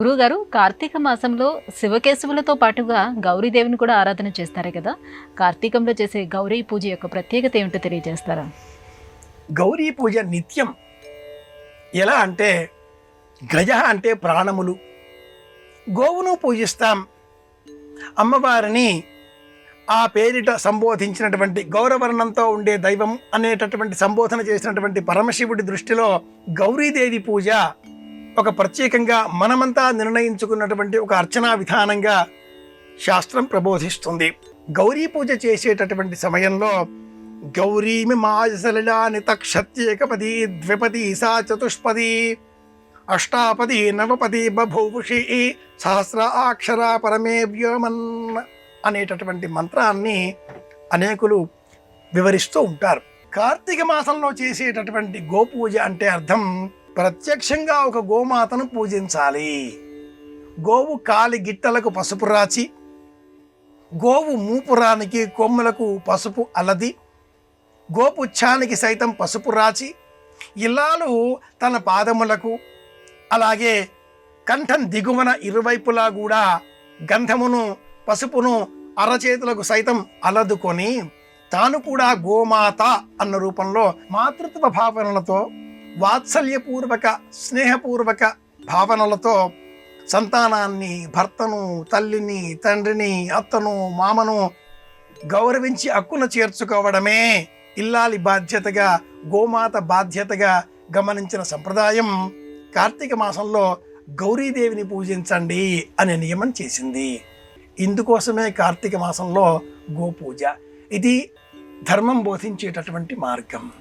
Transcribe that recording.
గురువుగారు, కార్తీక మాసంలో శివకేశవులతో పాటుగా గౌరీదేవిని కూడా ఆరాధన చేస్తారు కదా. కార్తీకంలో చేసే గౌరీ పూజ యొక్క ప్రత్యేకత ఏమిటో తెలియజేస్తారా? గౌరీ పూజ నిత్యం. ఎలా అంటే గజ అంటే ప్రాణములు, గోవును పూజిస్తాం. అమ్మవారిని ఆ పేరిట సంబోధించినటువంటి గౌరవర్ణంతో ఉండే దైవం అనేటటువంటి సంబోధన చేసినటువంటి పరమశివుడి దృష్టిలో గౌరీదేవి పూజ ఒక ప్రత్యేకంగా మనమంతా నిర్ణయించుకున్నటువంటి ఒక అర్చనా విధానంగా శాస్త్రం ప్రబోధిస్తుంది. గౌరీ పూజ చేసేటటువంటి సమయంలో గౌరీమి మాయసలిలాని తక్షత్యేకపది ద్విపది సా చతుష్పది అష్టాపది నవపది బభూషి సహస్ర అక్షర పరమే వ్యోమన్ అనేటటువంటి మంత్రాన్ని అనేకులు వివరిస్తూ ఉంటారు. కార్తీక మాసంలో చేసేటటువంటి గోపూజ అంటే అర్థం ప్రత్యక్షంగా ఒక గోమాతను పూజించాలి. గోవు కాలి గిట్టలకు పసుపు రాచి, గోవు మూపురానికి కొమ్ములకు పసుపు అలది, గోపుచ్ఛానికి సైతం పసుపు రాచి, ఇల్లాలు తన పాదములకు అలాగే కంఠం దిగువన ఇరువైపులా కూడా గంధమును పసుపును అరచేతులకు సైతం అలదుకొని తాను కూడా గోమాత అన్న రూపంలో మాతృత్వ భావనలతో, వాత్సల్యపూర్వక స్నేహపూర్వక భావనలతో సంతానాన్ని, భర్తను, తల్లిని, తండ్రిని, అత్తను, మామను గౌరవించి అక్కున చేర్చుకోవడమే ఇల్లాలి బాధ్యతగా, గోమాత బాధ్యతగా గమనించిన సంప్రదాయం కార్తీక మాసంలో గౌరీదేవిని పూజించండి అనే నియమం చేసింది. ఇందుకోసమే కార్తీక మాసంలో గోపూజ. ఇది ధర్మం బోధించేటటువంటి మార్గం.